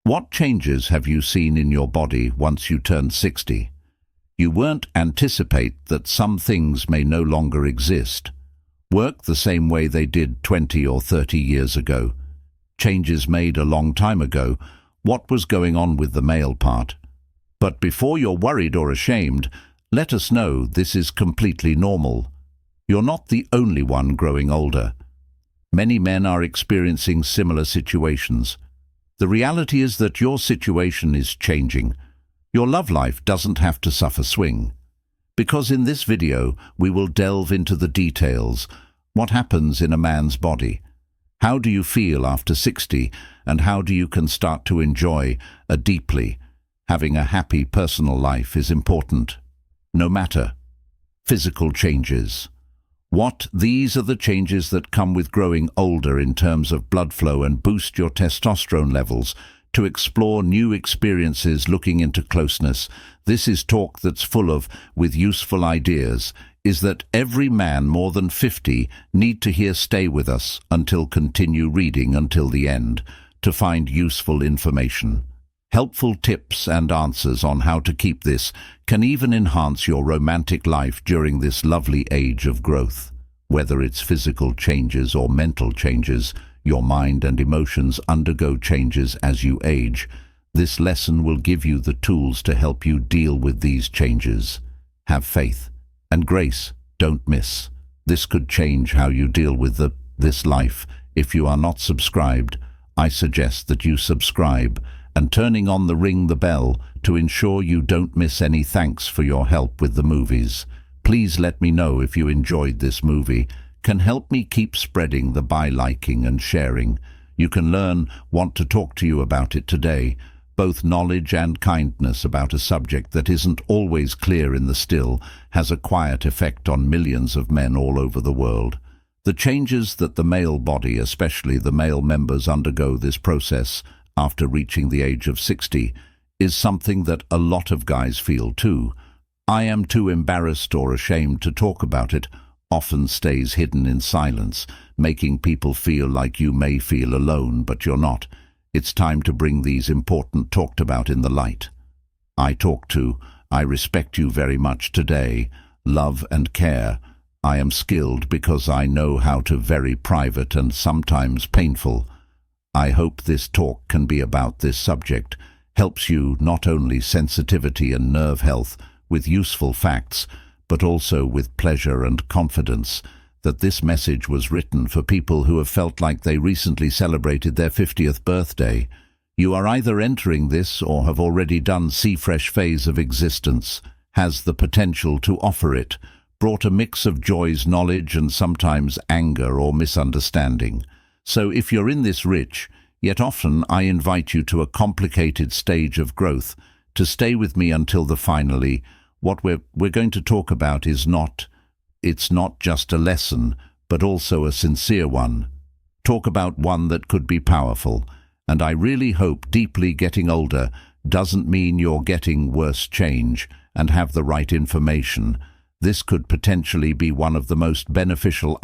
What changes have you seen in your body once you turned 60? You won't anticipate that some things may no longer exist, work the same way they did 20 or 30 years ago. Changes made a long time ago. What was going on with the male part? But before you're worried or ashamed, let us know this is completely normal. You're not the only one growing older. Many men are experiencing similar situations. The reality is that your situation is changing. Your love life doesn't have to suffer swing. Because in this video, we will delve into the details. What happens in a man's body? How do you feel after 60, and how you can start to enjoy deeply? Having a happy personal life is important, no matter. Physical changes. These are the changes that come with growing older in terms of blood flow and boost your testosterone levels. To explore new experiences, looking into closeness. This is talk that's full of with useful ideas. Is that every man more than 50 need to hear. Stay with us continue reading until the end to find useful information. Helpful tips and answers on how to keep this can even enhance your romantic life during this lovely age of growth. Whether it's physical changes or mental changes, your mind and emotions undergo changes as you age. This lesson will give you the tools to help you deal with these changes. Have faith and grace. Don't miss. This could change how you deal with this life. If you are not subscribed, I suggest that you subscribe and turning on the bell to ensure you don't miss any. Thanks for your help with the movies. Please let me know if you enjoyed this movie. Can help me keep spreading by liking and sharing. You can learn, want to talk to you about it today. Both knowledge and kindness about a subject that isn't always clear in the still has a quiet effect on millions of men all over the world. The changes that the male body, especially the male members, undergo this process after reaching the age of 60 is something that a lot of guys feel too. I am too embarrassed or ashamed to talk about it. Often stays hidden in silence, making people feel like you may feel alone, but you're not. It's time to bring these important talked about in the light. I respect you very much today. Love and care. I am skilled because I know how to very private and sometimes painful. I hope this talk can be about this subject, helps you not only sensitivity and nerve health with useful facts, but also with pleasure and confidence that this message was written for people who have felt like they recently celebrated their 50th birthday. You are either entering this or have already done fresh phase of existence, has the potential to offer it, brought a mix of joys, knowledge and sometimes anger or misunderstanding. So if you're in this rich, yet often I invite you to a complicated stage of growth, to stay with me until the finally. What we're going to talk about it's not just a lesson, but also a sincere one. Talk about one that could be powerful, and I really hope deeply getting older doesn't mean you're getting worse. Change and have the right information. This could potentially be one of the most beneficial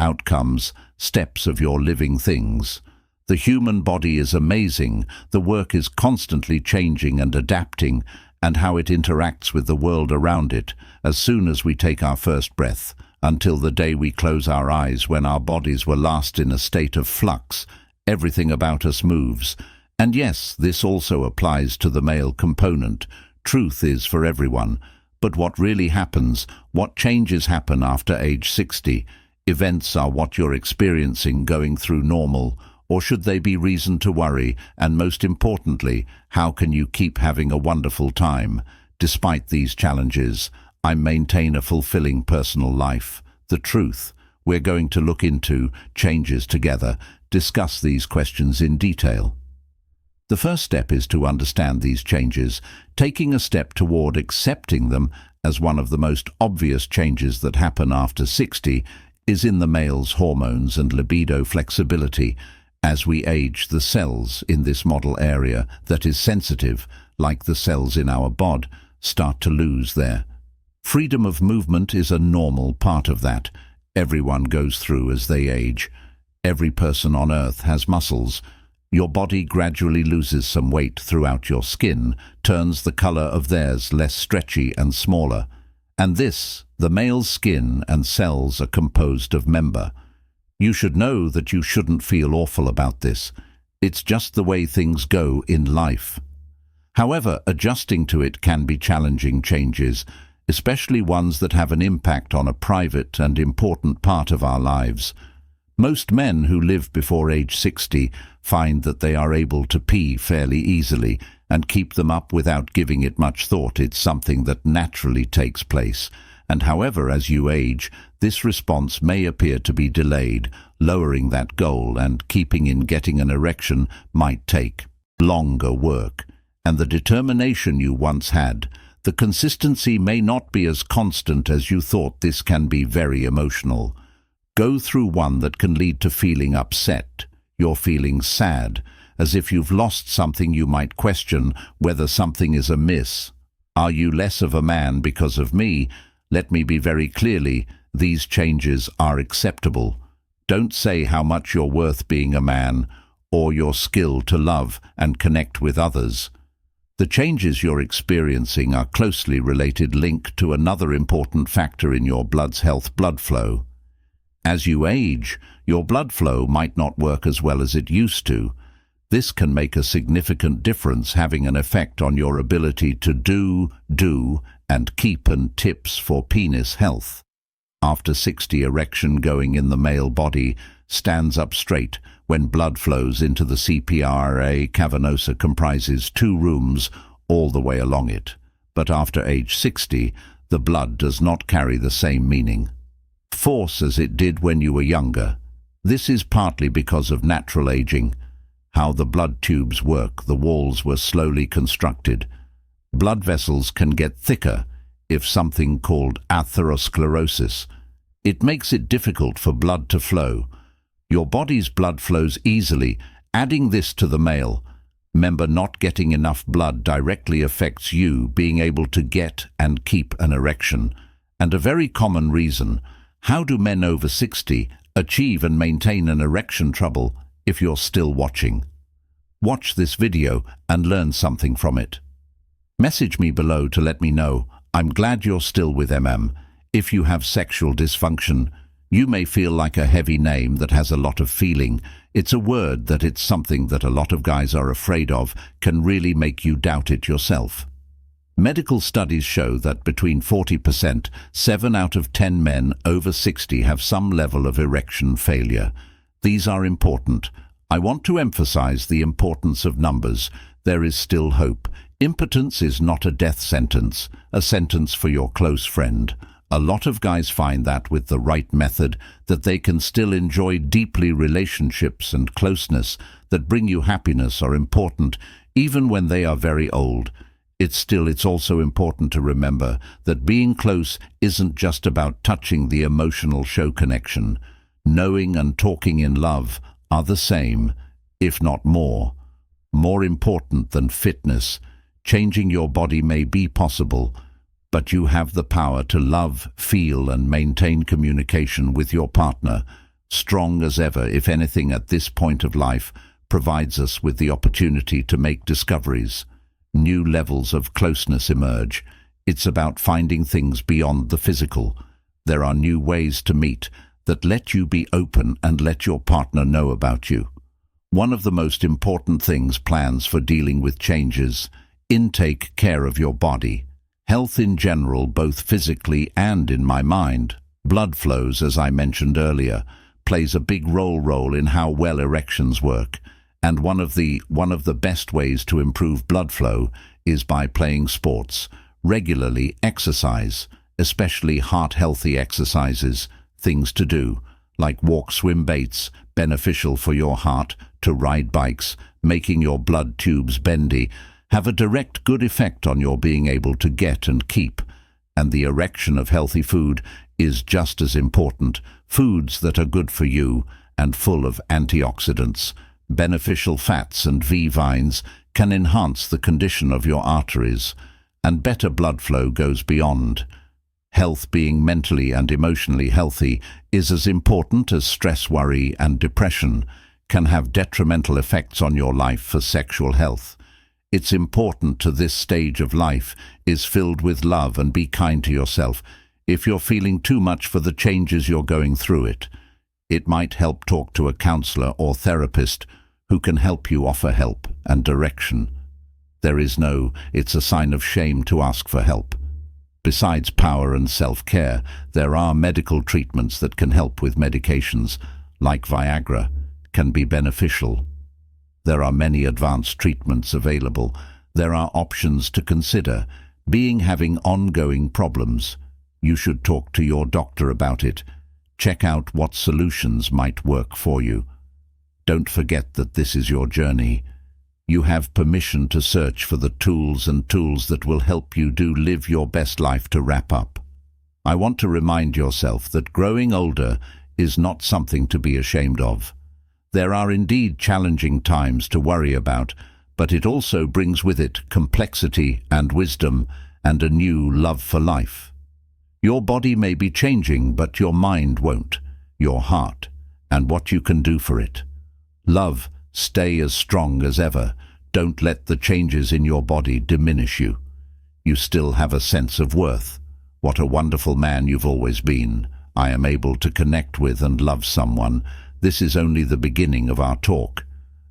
steps of your living things. The human body is amazing. The work is constantly changing and adapting, and how it interacts with the world around it, as soon as we take our first breath, until the day we close our eyes when our bodies were last in a state of flux. Everything about us moves. And yes, this also applies to the male component. Truth is for everyone. But what really happens, what changes happen after age 60? Events are what you're experiencing going through normal, or should they be reason to worry? And most importantly, how can you keep having a wonderful time? Despite these challenges, I maintain a fulfilling personal life. The truth. We're going to look into changes together, discuss these questions in detail. The first step is to understand these changes, taking a step toward accepting them as one of the most obvious changes that happen after 60 is in the male's hormones and libido flexibility. As we age, the cells in this model area that is sensitive, like the cells in our bod, start to lose their freedom of movement. Is a normal part of that. Everyone goes through as they age. Every person on Earth has muscles. Your body gradually loses some weight throughout your skin, turns the color of theirs less stretchy and smaller. And this, the male's skin and cells are composed of member. You should know that you shouldn't feel awful about this. It's just the way things go in life. However, adjusting to it can be challenging changes, especially ones that have an impact on a private and important part of our lives. Most men who live before age 60 find that they are able to pee fairly easily and keep them up without giving it much thought. It's something that naturally takes place. And however, as you age, this response may appear to be delayed. Lowering that goal and keeping in getting an erection might take longer work. And the determination you once had, the consistency may not be as constant as you thought. This can be very emotional. Go through one that can lead to feeling upset. You're feeling sad, as if you've lost something. You might question whether something is amiss. Are you less of a man because of me? Let me be very clearly, these changes are acceptable. Don't say how much you're worth being a man, or your skill to love and connect with others. The changes you're experiencing are closely related, linked to another important factor in your blood's health: blood flow. As you age, your blood flow might not work as well as it used to. This can make a significant difference, having an effect on your ability to do, and keep. And tips for penis health. After 60, erection going in the male body stands up straight when blood flows into the CPRA cavernosa, comprises 2 rooms all the way along it. But after age 60, the blood does not carry the same meaning force as it did when you were younger. This is partly because of natural aging, how the blood tubes work. The walls were slowly constructed. Blood vessels can get thicker if something called atherosclerosis. It makes it difficult for blood to flow. Your body's blood flows easily. Adding this to the male member not getting enough blood directly affects you being able to get and keep an erection. And a very common reason. How do men over 60 achieve and maintain an erection? Trouble. If you're still watching, watch this video and learn something from it. Message me below to let me know. I'm glad you're still with MM. If you have sexual dysfunction, you may feel like a heavy name that has a lot of feeling. It's a word that it's something that a lot of guys are afraid of, can really make you doubt it yourself. Medical studies show that between 40%, 7 out of 10 men over 60 have some level of erection failure. These are important. I want to emphasize the importance of numbers. There is still hope. Impotence is not a death sentence, a sentence for your close friend. A lot of guys find that with the right method, that they can still enjoy deeply relationships and closeness that bring you happiness are important, even when they are very old. It's also important to remember that being close isn't just about touching. The emotional show connection. Knowing and talking in love are the same, if not more important than fitness. Changing your body may be possible, but you have the power to love, feel, and maintain communication with your partner, strong as ever. If anything, at this point of life provides us with the opportunity to make discoveries. New levels of closeness emerge. It's about finding things beyond the physical. There are new ways to meet that let you be open and let your partner know about you. One of the most important things: plans for dealing with changes. Intake care of your body. Health in general, both physically and in my mind. Blood flows, as I mentioned earlier, plays a big role in how well erections work. And one of the best ways to improve blood flow is by playing sports. Regularly exercise, especially heart-healthy exercises. Things to do, like walk, swim, baits, beneficial for your heart. To ride bikes, making your blood tubes bendy, have a direct good effect on your being able to get and keep. And the erection of healthy food is just as important. Foods that are good for you and full of antioxidants, beneficial fats and V-vines can enhance the condition of your arteries, and better blood flow goes beyond. Health, being mentally and emotionally healthy, is as important as stress, worry, and depression. can have detrimental effects on your life for sexual health. It's important to this stage of life is filled with love, and be kind to yourself. If you're feeling too much for the changes you're going through it might help talk to a counselor or therapist who can help you, offer help and direction. It's a sign of shame to ask for help. Besides power and self-care, there are medical treatments that can help with medications, like Viagra, can be beneficial. There are many advanced treatments available. There are options to consider. Having ongoing problems, you should talk to your doctor about it. Check out what solutions might work for you. Don't forget that this is your journey. You have permission to search for the tools that will help you live your best life. To wrap up, I want to remind yourself that growing older is not something to be ashamed of. There are indeed challenging times to worry about, but it also brings with it complexity and wisdom and a new love for life. Your body may be changing, but your mind won't, your heart, and what you can do for it. Love, stay as strong as ever. Don't let the changes in your body diminish you. You still have a sense of worth. What a wonderful man you've always been. I am able to connect with and love someone. This is only the beginning of our talk.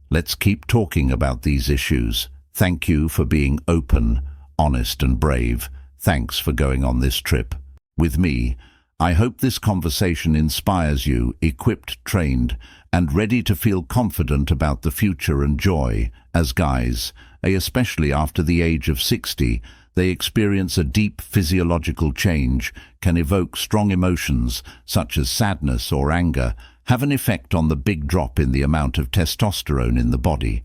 Let's keep talking about these issues. Thank you for being open, honest and brave. Thanks for going on this trip with me. I hope this conversation inspires you, equipped, trained, and ready to feel confident about the future and joy. As guys, especially after the age of 60, they experience a deep physiological change, can evoke strong emotions such as sadness or anger, have an effect on the big drop in the amount of testosterone in the body.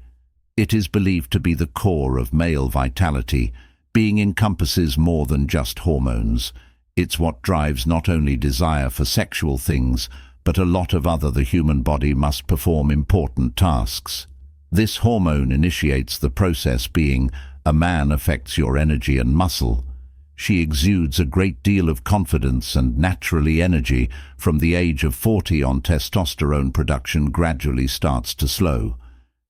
It is believed to be the core of male vitality, being encompasses more than just hormones. It's what drives not only desire for sexual things, but a lot of other. The human body must perform important tasks. This hormone initiates the process. Being a man affects your energy and muscle. She exudes a great deal of confidence and naturally energy. From the age of 40 on, testosterone production gradually starts to slow.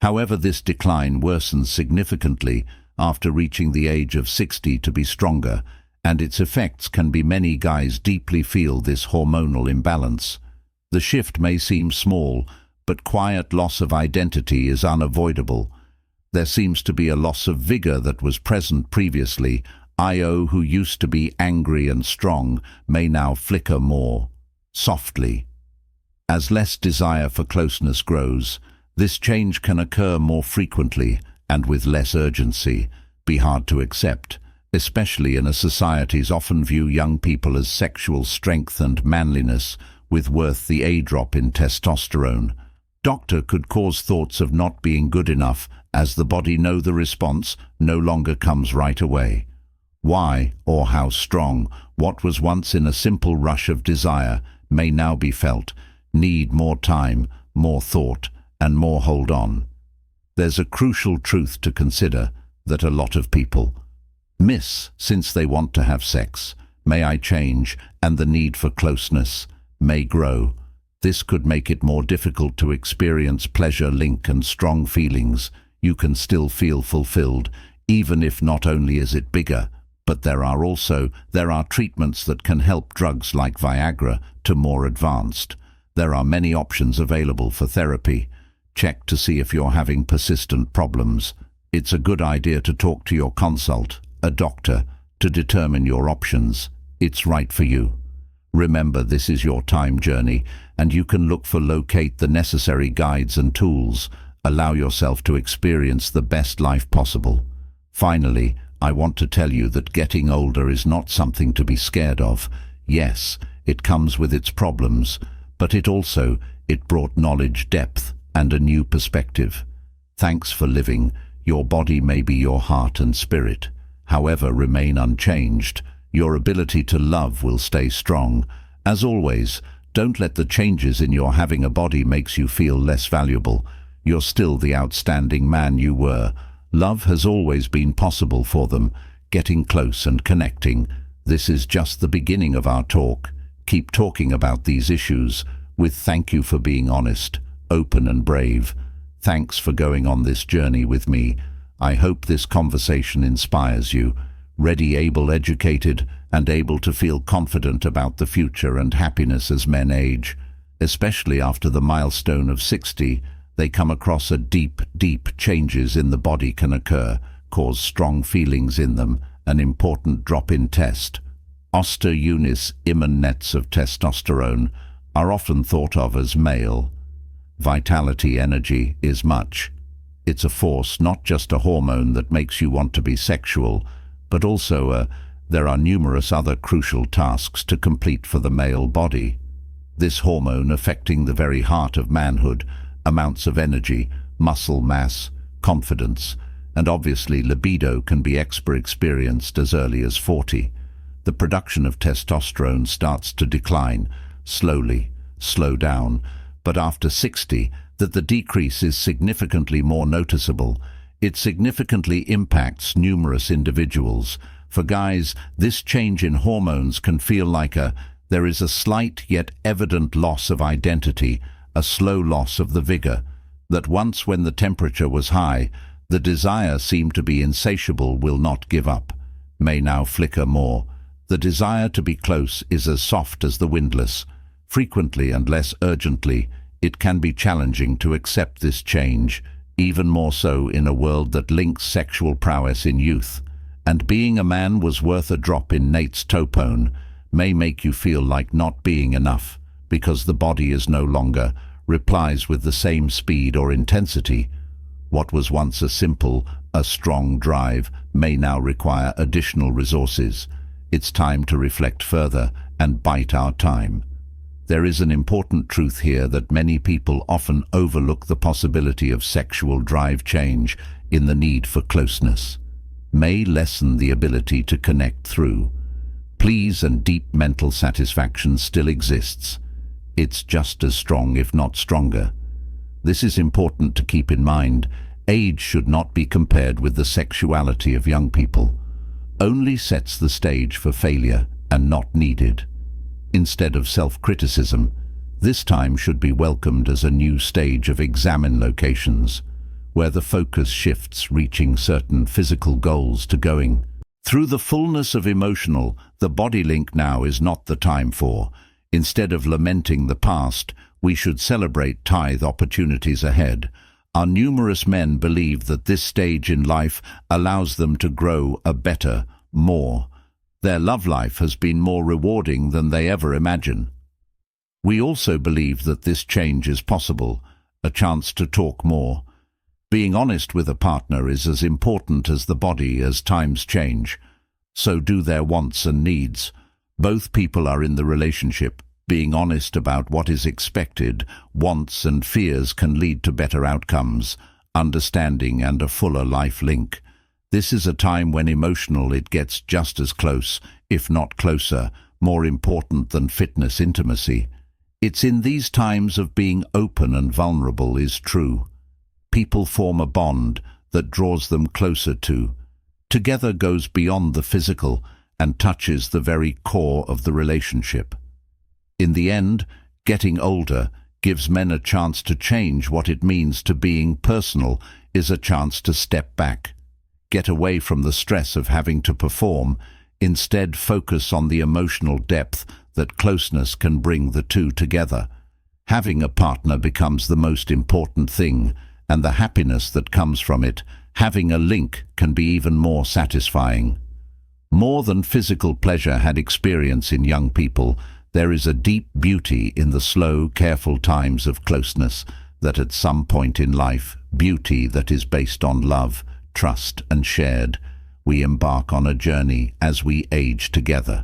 However, this decline worsens significantly after reaching the age of 60 to be stronger, and its effects can be many. Guys deeply feel this hormonal imbalance. The shift may seem small, but quiet loss of identity is unavoidable. There seems to be a loss of vigor that was present previously. Io, who used to be angry and strong, may now flicker more softly. As less desire for closeness grows, this change can occur more frequently and with less urgency, be hard to accept, especially in a societies often view young people as sexual strength and manliness, with worth. The drop in testosterone doctor could cause thoughts of not being good enough, as the body know the response no longer comes right away. Why or how strong what was once in a simple rush of desire may now be felt, need more time, more thought, and more hold on. There's a crucial truth to consider that a lot of people miss since they want to have sex. May I change, and the need for closeness may grow. This could make it more difficult to experience pleasure, link, and strong feelings. You can still feel fulfilled, even if not only is it bigger, but there are treatments that can help. Drugs like Viagra to more advanced. There are many options available for therapy. Check to see if you're having persistent problems. It's a good idea to talk to your a doctor, to determine your options. It's right for you. Remember, this is your time journey, and you can locate the necessary guides and tools. Allow yourself to experience the best life possible. Finally, I want to tell you that getting older is not something to be scared of. Yes, it comes with its problems, but it brought knowledge, depth, and a new perspective. Thanks for living. Your body may be your heart and spirit. However, remain unchanged. Your ability to love will stay strong. As always, don't let the changes in your having a body makes you feel less valuable. You're still the outstanding man you were. Love has always been possible for them. Getting close and connecting. This is just the beginning of our talk. Keep talking about these issues. Thank you for being honest, open and brave. Thanks for going on this journey with me. I hope this conversation inspires you, ready, able, educated, and able to feel confident about the future and happiness as men age. Especially after the milestone of 60, they come across a deep changes in the body can occur, cause strong feelings in them, an important drop-in test. Oster unis immanence of testosterone are often thought of as male. Vitality energy is much. It's a force, not just a hormone that makes you want to be sexual, but also there are numerous other crucial tasks to complete for the male body. This hormone affecting the very heart of manhood, amounts of energy, muscle mass, confidence, and obviously libido can be experienced as early as 40. The production of testosterone starts to decline, slowly, slow down, but after 60, that the decrease is significantly more noticeable. It significantly impacts numerous individuals. For guys, this change in hormones can feel like there is a slight yet evident loss of identity, a slow loss of the vigor, that once when the temperature was high, the desire seemed to be insatiable, will not give up, may now flicker more. The desire to be close is as soft as the windlass. Frequently and less urgently, it can be challenging to accept this change, even more so in a world that links sexual prowess in youth. And being a man was worth a drop in Nate's topone may make you feel like not being enough, because the body is no longer replies with the same speed or intensity. What was once a strong drive may now require additional resources. It's time to reflect further and bite our time. There is an important truth here that many people often overlook: the possibility of sexual drive change in the need for closeness may lessen the ability to connect through. Please and deep mental satisfaction still exists. It's just as strong, if not stronger. This is important to keep in mind. Age should not be compared with the sexuality of young people. Only sets the stage for failure and not needed. Instead of self-criticism, this time should be welcomed as a new stage of examine locations, where the focus shifts, reaching certain physical goals to going through the fullness of emotional. The body link now is not the time for. Instead of lamenting the past, we should celebrate tithe opportunities ahead. Our numerous men believe that this stage in life allows them to grow a better, more. Their love life has been more rewarding than they ever imagine. We also believe that this change is possible, a chance to talk more. Being honest with a partner is as important as the body. As times change, so do their wants and needs. Both people are in the relationship. Being honest about what is expected, wants and fears can lead to better outcomes, understanding and a fuller life link. This is a time when emotional it gets just as close, if not closer, more important than fitness intimacy. It's in these times of being open and vulnerable is true. People form a bond that draws them closer together, goes beyond the physical and touches the very core of the relationship. In the end, getting older gives men a chance to change. What it means to being personal is a chance to step back, get away from the stress of having to perform, instead focus on the emotional depth that closeness can bring the two together. Having a partner becomes the most important thing, and the happiness that comes from it. Having a link can be even more satisfying. More than physical pleasure had experience in young people, there is a deep beauty in the slow, careful times of closeness that at some point in life, beauty that is based on love, trust and shared, we embark on a journey as we age together.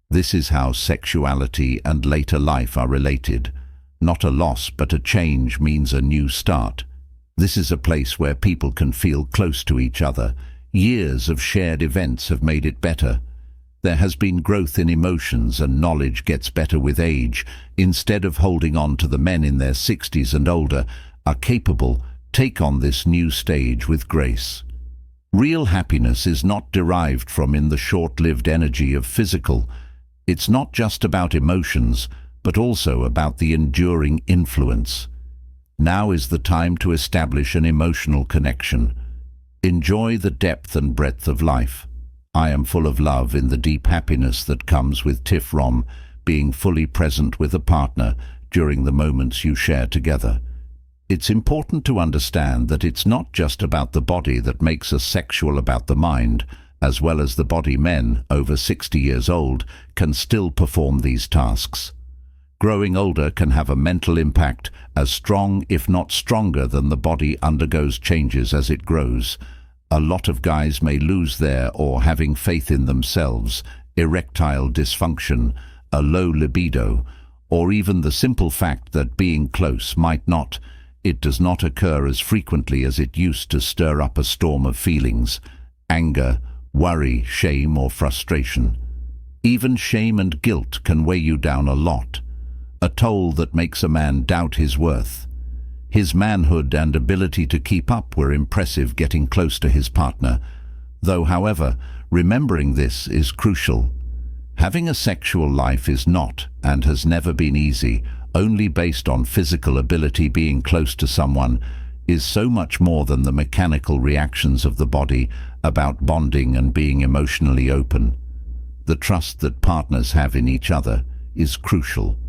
This is how sexuality and later life are related. Not a loss, but a change means a new start. This is a place where people can feel close to each other. Years of shared events have made it better. There has been growth in emotions, and knowledge gets better with age. Instead of holding on to the men in their 60s and older, are capable, take on this new stage with grace. Real happiness is not derived from in the short-lived energy of physical. It's not just about emotions, but also about the enduring influence. Now is the time to establish an emotional connection. Enjoy the depth and breadth of life. I am full of love in the deep happiness that comes with TIFROM, being fully present with a partner during the moments you share together. It's important to understand that it's not just about the body that makes us sexual about the mind, as well as the body. Men over 60 years old can still perform these tasks. Growing older can have a mental impact as strong, if not stronger, than the body undergoes changes as it grows. A lot of guys may lose their or having faith in themselves, erectile dysfunction, a low libido, or even the simple fact that being close might not. It does not occur as frequently as it used to stir up a storm of feelings, anger, worry, shame, or frustration. Even shame and guilt can weigh you down a lot, a toll that makes a man doubt his worth. His manhood and ability to keep up were impressive getting close to his partner, though, however, remembering this is crucial. Having a sexual life is not, and has never been easy, only based on physical ability. Being close to someone is so much more than the mechanical reactions of the body, about bonding and being emotionally open. The trust that partners have in each other is crucial.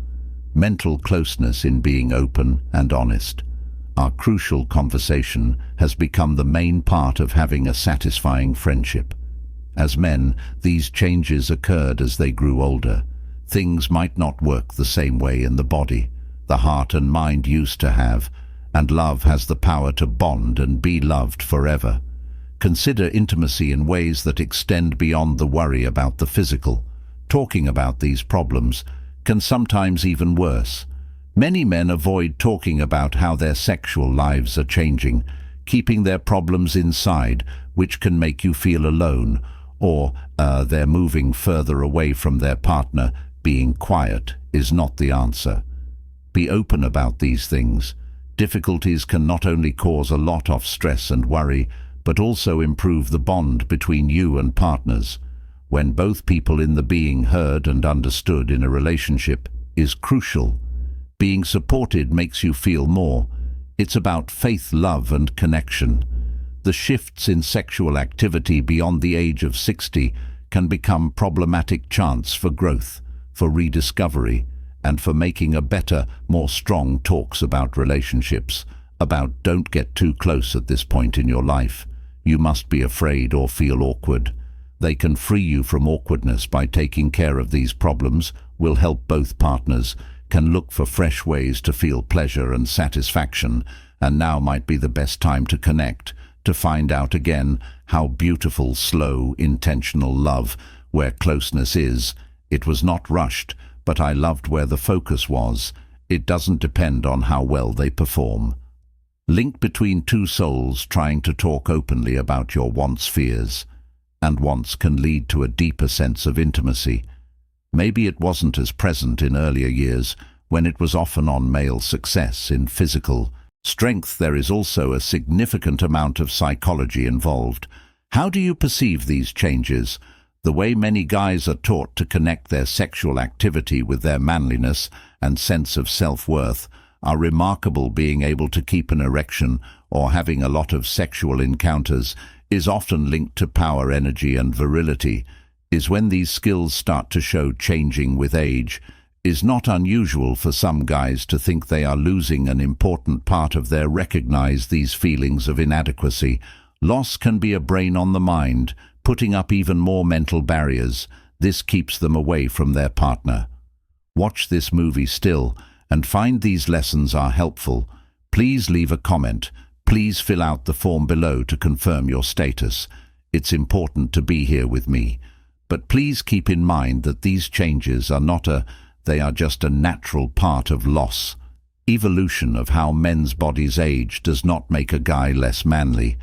Mental closeness in being open and honest. Our crucial conversation has become the main part of having a satisfying friendship. As men, these changes occurred as they grew older. Things might not work the same way in the body the heart and mind used to have, and love has the power to bond and be loved forever. Consider intimacy in ways that extend beyond the worry about the physical. Talking about these problems can sometimes even worse. Many men avoid talking about how their sexual lives are changing, keeping their problems inside, which can make you feel alone, or they're moving further away from their partner. Being quiet is not the answer. Be open about these things. Difficulties can not only cause a lot of stress and worry, but also improve the bond between you and partners. When both people in the being heard and understood in a relationship is crucial. Being supported makes you feel more. It's about faith, love, and connection. The shifts in sexual activity beyond the age of 60 can become problematic chance for growth, for rediscovery, and for making a better, more strong talks about relationships, about don't get too close at this point in your life. You must be afraid or feel awkward. They can free you from awkwardness by taking care of these problems, will help both partners, can look for fresh ways to feel pleasure and satisfaction, and now might be the best time to connect, to find out again how beautiful, slow, intentional love, where closeness is. It was not rushed, but I loved where the focus was. It doesn't depend on how well they perform. Link between two souls trying to talk openly about your wants, fears, and wants can lead to a deeper sense of intimacy. Maybe it wasn't as present in earlier years, when it was often on male success in physical strength. There is also a significant amount of psychology involved. How do you perceive these changes? The way many guys are taught to connect their sexual activity with their manliness and sense of self-worth are remarkable. Being able to keep an erection or having a lot of sexual encounters is often linked to power, energy, and virility. Is when these skills start to show changing with age. Is not unusual for some guys to think they are losing an important part of their recognize these feelings of inadequacy. Loss can be a brain on the mind, putting up even more mental barriers. This keeps them away from their partner. Watch this movie still and find these lessons are helpful. Please leave a comment. Please fill out the form below to confirm your status. It's important to be here with me. But please keep in mind that these changes are they are just a natural part of loss. Evolution of how men's bodies age does not make a guy less manly.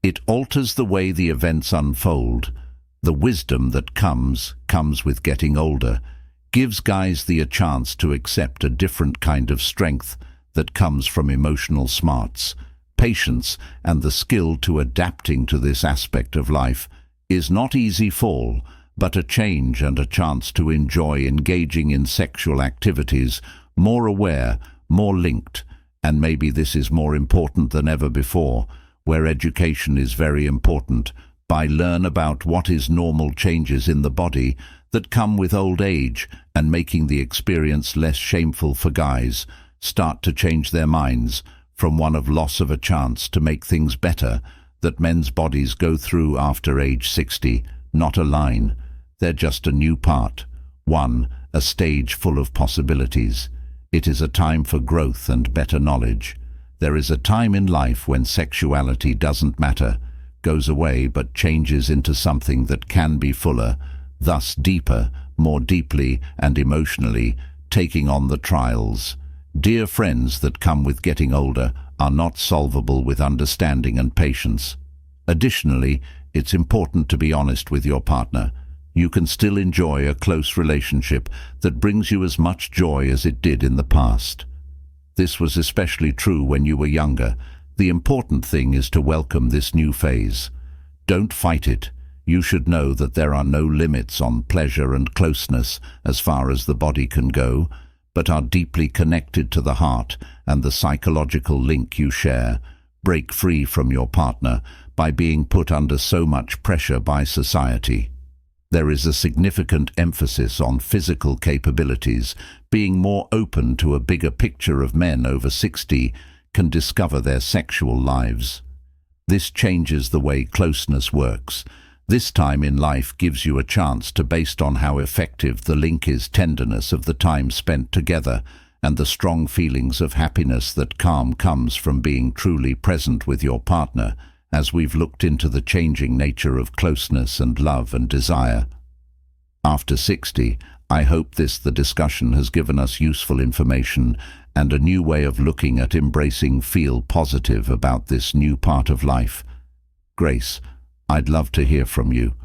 It alters the way the events unfold. The wisdom that comes with getting older, gives guys a chance to accept a different kind of strength that comes from emotional smarts, patience, and the skill to adapting to this aspect of life. Is not easy fall, but a change and a chance to enjoy engaging in sexual activities, more aware, more linked, And maybe this is more important than ever before, where education is very important. Learn about what is normal changes in the body that come with old age and making the experience less shameful for guys. Start to change their minds from one of loss of a chance to make things better that men's bodies go through after age 60, not a line. They're just a new part. A stage full of possibilities. It is a time for growth and better knowledge. There is a time in life when sexuality doesn't matter, goes away but changes into something that can be fuller, thus deeper, more deeply and emotionally, taking on the trials. Dear friends that come with getting older are not solvable with understanding and patience. Additionally, it's important to be honest with your partner. You can still enjoy a close relationship that brings you as much joy as it did in the past. This was especially true when you were younger. The important thing is to welcome this new phase. Don't fight it. You should know that there are no limits on pleasure and closeness as far as the body can go, but are deeply connected to the heart and the psychological link you share. Break free from your partner by being put under so much pressure by society. There is a significant emphasis on physical capabilities. Being more open to a bigger picture of men over 60 can discover their sexual lives. This changes the way closeness works. This time in life gives you a chance to, based on how effective the link is, tenderness of the time spent together and the strong feelings of happiness that comes from being truly present with your partner, as we've looked into the changing nature of closeness and love and desire. After 60, I hope the discussion has given us useful information and a new way of looking at embracing, feel positive about this new part of life. Grace, I'd love to hear from you.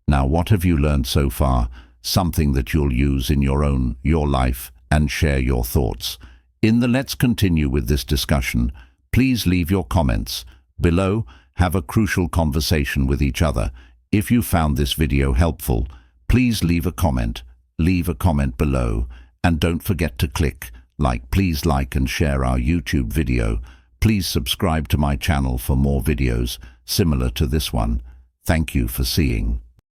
Now, what have you learned so far? Something that you'll use in your life and share your thoughts. In the Let's Continue with this discussion, please leave your comments below. Have a crucial conversation with each other. If you found this video helpful, please leave a comment below, and don't forget to click like. Please like and share our YouTube video. Please subscribe to my channel for more videos similar to this one. Thank you for seeing.